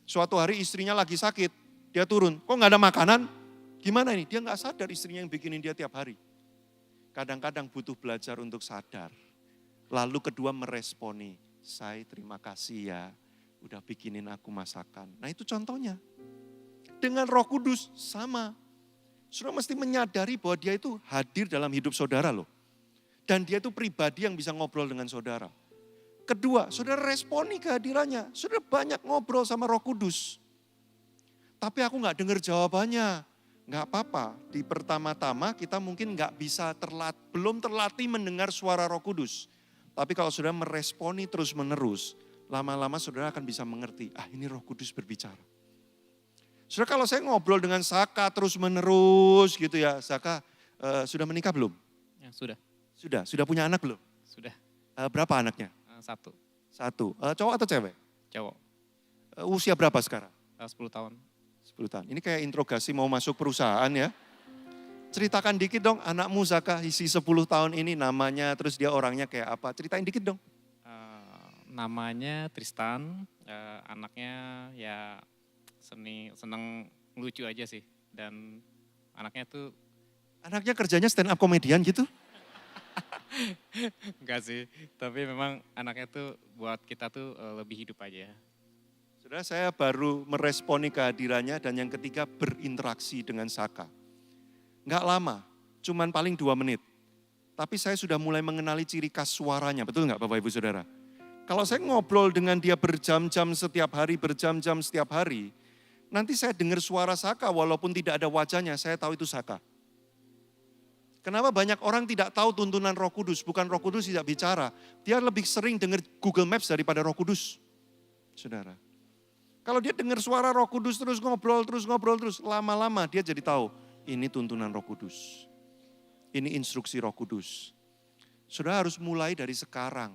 Suatu hari istrinya lagi sakit, dia turun, kok nggak ada makanan? Gimana ini? Dia nggak sadar istrinya yang bikinin dia tiap hari. Kadang-kadang butuh belajar untuk sadar. Lalu kedua meresponi, saya terima kasih ya, udah bikinin aku masakan. Nah itu contohnya. Dengan Roh Kudus sama. Saudara mesti menyadari bahwa dia itu hadir dalam hidup saudara loh. Dan dia itu pribadi yang bisa ngobrol dengan saudara. Kedua, saudara responi kehadirannya. Saudara banyak ngobrol sama Roh Kudus. Tapi aku gak dengar jawabannya. Gak apa-apa, di pertama-tama kita mungkin belum terlatih mendengar suara Roh Kudus. Tapi kalau saudara meresponi terus menerus, lama-lama saudara akan bisa mengerti, ini Roh Kudus berbicara. Saudara, kalau saya ngobrol dengan Saka terus menerus gitu ya, Saka sudah menikah belum? Ya, sudah. Sudah punya anak belum? Sudah. Berapa anaknya? Satu. Cowok atau cewek? Cowok. Usia berapa sekarang? 10 tahun. 10 tahun. Ini kayak interogasi mau masuk perusahaan ya. Ceritakan dikit dong anakmu Zaka isi 10 tahun ini namanya, terus dia orangnya kayak apa. Ceritain dikit dong. Namanya Tristan, anaknya ya seneng lucu aja sih. Dan anaknya tuh... Anaknya kerjanya stand up komedian gitu? Enggak sih, tapi memang anaknya tuh buat kita tuh lebih hidup aja. Saudara, saya baru meresponi kehadirannya dan yang ketiga berinteraksi dengan Saka. Enggak lama, cuman paling 2 menit. Tapi saya sudah mulai mengenali ciri khas suaranya, betul enggak Bapak Ibu Saudara? Kalau saya ngobrol dengan dia berjam-jam setiap hari, nanti saya dengar suara Saka walaupun tidak ada wajahnya, saya tahu itu Saka. Kenapa banyak orang tidak tahu tuntunan Roh Kudus? Bukan Roh Kudus tidak bicara, dia lebih sering dengar Google Maps daripada Roh Kudus. Saudara, kalau dia dengar suara Roh Kudus terus ngobrol terus, lama-lama dia jadi tahu, ini tuntunan Roh Kudus. Ini instruksi Roh Kudus. Saudara harus mulai dari sekarang.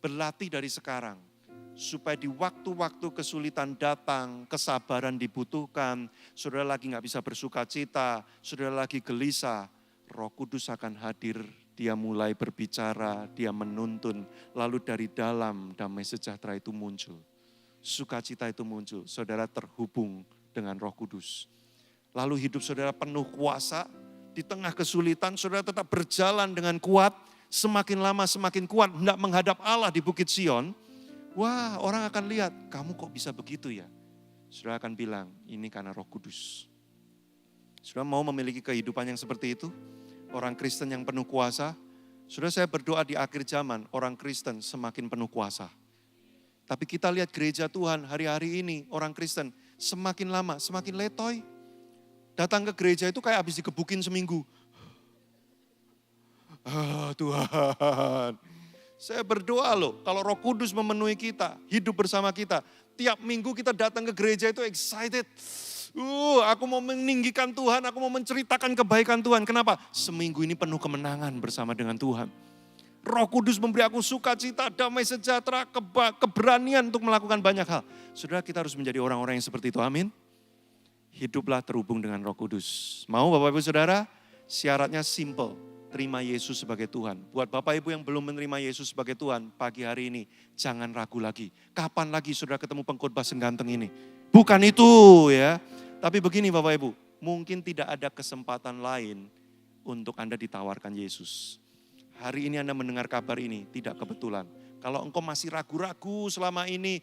Berlatih dari sekarang. Supaya di waktu-waktu kesulitan datang, kesabaran dibutuhkan. Saudara lagi gak bisa bersuka cita, saudara lagi gelisah. Roh Kudus akan hadir, dia mulai berbicara, dia menuntun. Lalu dari dalam damai sejahtera itu muncul. Sukacita itu muncul, saudara terhubung dengan Roh Kudus. Lalu hidup saudara penuh kuasa, di tengah kesulitan saudara tetap berjalan dengan kuat, semakin lama semakin kuat, hendak menghadap Allah di Bukit Sion. Wah, orang akan lihat, kamu kok bisa begitu ya? Saudara akan bilang, ini karena Roh Kudus. Saudara mau memiliki kehidupan yang seperti itu? Orang Kristen yang penuh kuasa? Saudara, saya berdoa di akhir zaman, orang Kristen semakin penuh kuasa. Tapi kita lihat gereja Tuhan hari-hari ini, orang Kristen semakin lama semakin letoy. Datang ke gereja itu kayak habis digebukin seminggu. Tuhan, saya berdoa loh, kalau Roh Kudus memenuhi kita, hidup bersama kita, tiap minggu kita datang ke gereja itu excited. Aku mau meninggikan Tuhan, aku mau menceritakan kebaikan Tuhan. Kenapa? Seminggu ini penuh kemenangan bersama dengan Tuhan. Roh Kudus memberi aku sukacita, damai sejahtera, keberanian untuk melakukan banyak hal. Saudara, kita harus menjadi orang-orang yang seperti itu, amin. Hiduplah terhubung dengan Roh Kudus. Mau Bapak Ibu Saudara? Syaratnya simple, terima Yesus sebagai Tuhan. Buat Bapak Ibu yang belum menerima Yesus sebagai Tuhan, pagi hari ini jangan ragu lagi. Kapan lagi saudara ketemu pengkhotbah sengganteng ini? Bukan itu ya. Tapi begini Bapak Ibu, mungkin tidak ada kesempatan lain untuk Anda ditawarkan Yesus. Hari ini Anda mendengar kabar ini, tidak kebetulan. Kalau engkau masih ragu-ragu selama ini,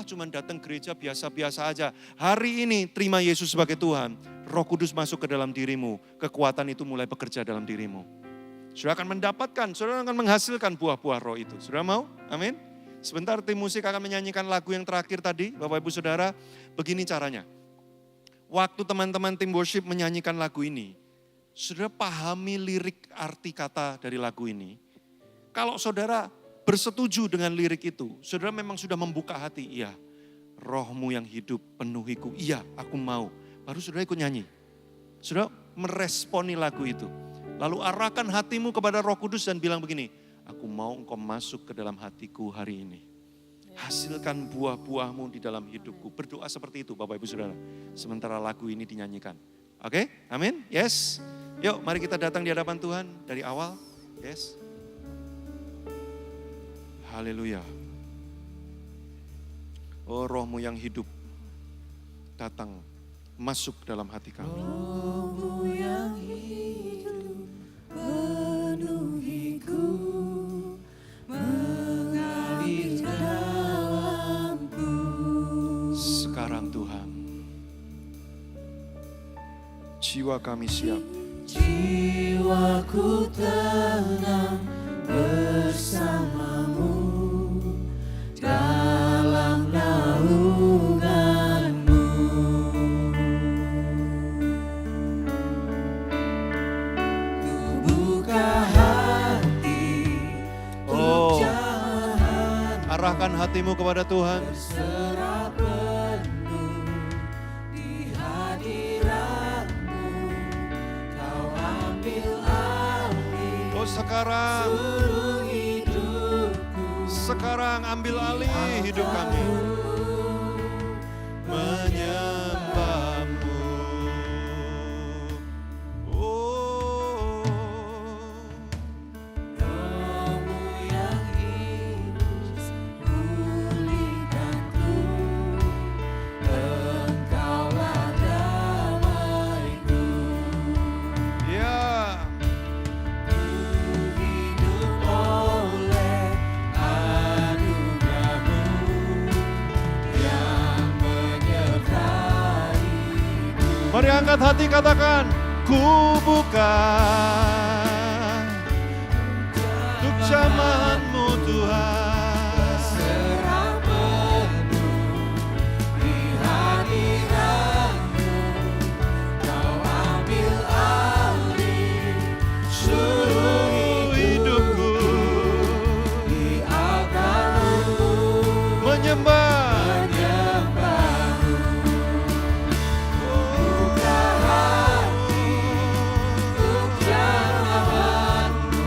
cuma datang gereja biasa-biasa aja. Hari ini terima Yesus sebagai Tuhan. Roh Kudus masuk ke dalam dirimu, kekuatan itu mulai bekerja dalam dirimu. Saudara akan mendapatkan, saudara akan menghasilkan buah-buah roh itu. Saudara mau? Amin. Sebentar tim musik akan menyanyikan lagu yang terakhir tadi, Bapak Ibu Saudara. Begini caranya. Waktu teman-teman tim worship menyanyikan lagu ini, saudara pahami lirik arti kata dari lagu ini. Kalau saudara bersetuju dengan lirik itu, saudara memang sudah membuka hati, iya. Rohmu yang hidup penuhiku, iya aku mau. Baru saudara ikut nyanyi. Saudara meresponi lagu itu. Lalu arahkan hatimu kepada Roh Kudus dan bilang begini, aku mau engkau masuk ke dalam hatiku hari ini. Hasilkan buah-buahmu di dalam hidupku. Berdoa seperti itu Bapak Ibu Saudara. Sementara lagu ini dinyanyikan. Oke, amin, yes. Yuk mari kita datang di hadapan Tuhan dari awal, yes. Haleluya. Oh rohmu yang hidup, datang, masuk dalam hati kami. Rohmu yang hidup, penuhiku, mengalir dalamku. Sekarang Tuhan, jiwa kami siap. Jiwaku tenang bersamamu dalam naunganmu. Ku buka hati Arahkan hatimu kepada Tuhan. Berserah penuh di hadirat-Mu, Kau ambil alih Oh sekarang, seluruh hidupku. sekarang ambil alih hidup kami. Menyembah-Mu. Oh, Roh-Mu yang hirus pulihkanku, Engkaulah damaiku. ya. Ku hidup oleh anugerah-Mu yang menyertai. Mari angkat hati katakan, ku buka untuk jamahan-Mu Tuhan. Serah penuh di hadirat-Mu, Kau ambil alih seluruh hidupku di altar-Mu, menyembah. menyembah-Mu. Buka hati untuk jamahan-Mu,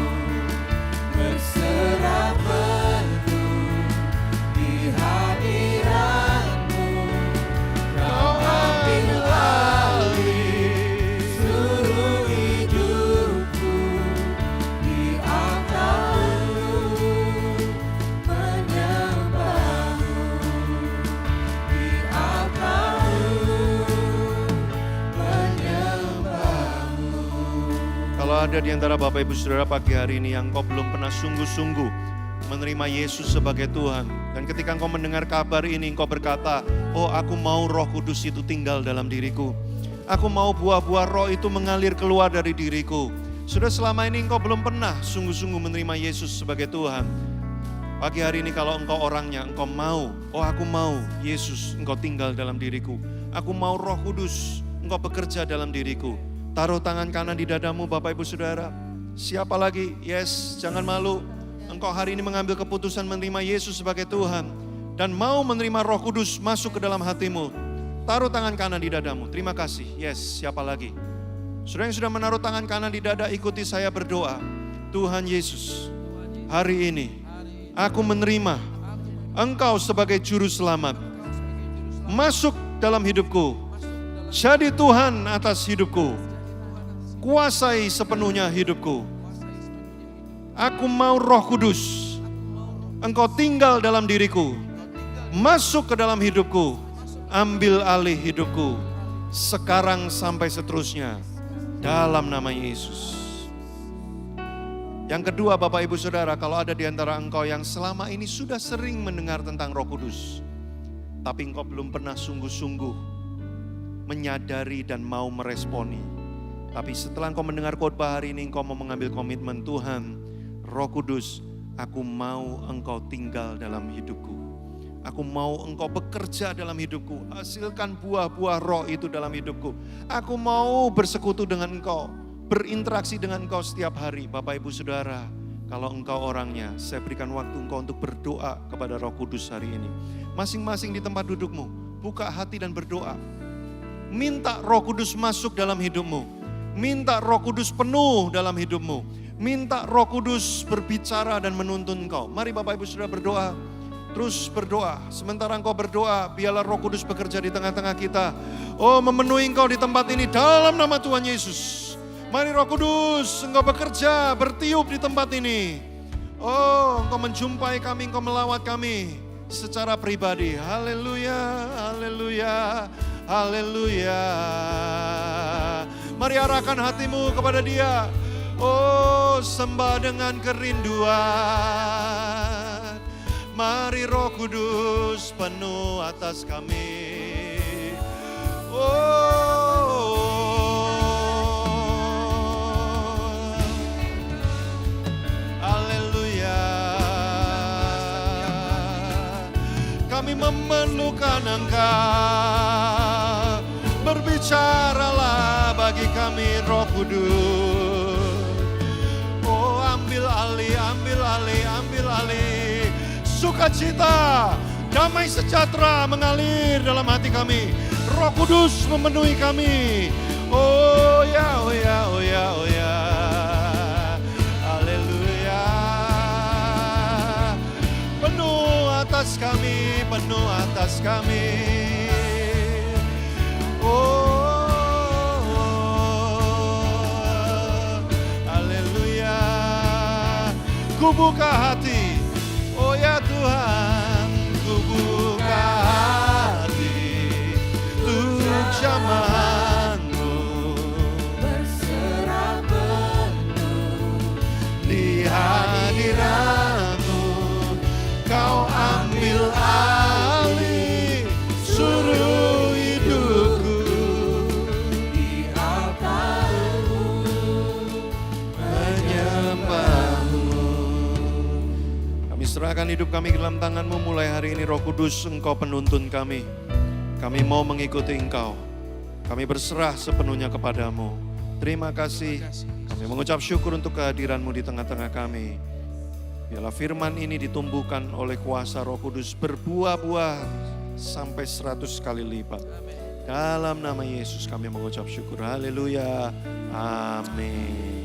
berserah penuh di hadirat-Mu, Kau ambil alih seluruh hidupku di altar-Mu, menyembah-Mu di altar-Mu, menyembah-Mu. Kalau ada di antara Bapak Ibu Saudara pagi hari ini yang engkau belum pernah sungguh-sungguh menerima Yesus sebagai Tuhan. Dan ketika engkau mendengar kabar ini engkau berkata, oh aku mau Roh Kudus itu tinggal dalam diriku. Aku mau buah-buah roh itu mengalir keluar dari diriku. Sudah selama ini engkau belum pernah sungguh-sungguh menerima Yesus sebagai Tuhan. Pagi hari ini kalau engkau orangnya, engkau mau, oh aku mau Yesus engkau tinggal dalam diriku. Aku mau Roh Kudus engkau bekerja dalam diriku. Taruh tangan kanan di dadamu Bapak Ibu Saudara. Siapa lagi? Yes, jangan malu. Engkau hari ini mengambil keputusan menerima Yesus sebagai Tuhan. Dan mau menerima Roh Kudus masuk ke dalam hatimu. Taruh tangan kanan di dadamu. Terima kasih. Yes, siapa lagi? Saudara yang sudah menaruh tangan kanan di dada, ikuti saya berdoa. Tuhan Yesus, hari ini aku menerima Engkau sebagai juru selamat. Masuk dalam hidupku. Jadi Tuhan atas hidupku. Kuasai sepenuhnya hidupku. Aku mau Roh Kudus. Engkau tinggal dalam diriku. Masuk ke dalam hidupku. Ambil alih hidupku. Sekarang sampai seterusnya. Dalam nama Yesus. Yang kedua Bapak Ibu Saudara, kalau ada di antara engkau yang selama ini sudah sering mendengar tentang Roh Kudus. Tapi engkau belum pernah sungguh-sungguh menyadari dan mau meresponi. Tapi setelah engkau mendengar khotbah hari ini, engkau mau mengambil komitmen, Tuhan, Roh Kudus, aku mau engkau tinggal dalam hidupku. Aku mau engkau bekerja dalam hidupku. Hasilkan buah-buah roh itu dalam hidupku. Aku mau bersekutu dengan engkau. Berinteraksi dengan engkau setiap hari. Bapak Ibu Saudara, kalau engkau orangnya, saya berikan waktu engkau untuk berdoa kepada Roh Kudus hari ini. Masing-masing di tempat dudukmu, buka hati dan berdoa. Minta Roh Kudus masuk dalam hidupmu. Minta Roh Kudus penuh dalam hidupmu. Minta Roh Kudus berbicara dan menuntun engkau. Mari Bapak Ibu Saudara berdoa. Terus berdoa. Sementara engkau berdoa, biarlah Roh Kudus bekerja di tengah-tengah kita. Oh, memenuhi engkau di tempat ini dalam nama Tuhan Yesus. Mari Roh Kudus, engkau bekerja, bertiup di tempat ini. Oh, engkau menjumpai kami, engkau melawat kami secara pribadi. Haleluya, haleluya, haleluya. Mari arahkan hatimu kepada Dia. Oh, sembah dengan kerinduan. Mari Roh Kudus penuh atas kami. Oh, haleluya. Kami memerlukan Engkau. Berbicaralah bagi kami Roh Kudus. Oh, ambil alih, ambil alih, ambil alih. sukacita, damai sejahtera mengalir dalam hati kami. Roh Kudus memenuhi kami. Oh ya, oh ya, oh ya, oh ya. Haleluya. Penuh atas kami, penuh atas kami. Ku buka hati, oh ya Tuhan, ku buka hati untuk jamahan-Mu. berserah penuh Di hadirat-Mu, Kau ambil alih seluruh hidupku. di altar-Mu. Menyembah-Mu. Kami serahkan hidup kami ke dalam tangan-Mu mulai hari ini. Roh Kudus, Engkau penuntun kami. Kami mau mengikuti Engkau. Kami berserah sepenuhnya kepadamu. Terima kasih. Kami mengucap syukur untuk kehadiran-Mu di tengah-tengah kami. Biarlah firman ini ditumbuhkan oleh kuasa Roh Kudus, berbuah-buah sampai 100 kali lipat. Dalam nama Yesus kami mengucap syukur. Haleluya. Amin.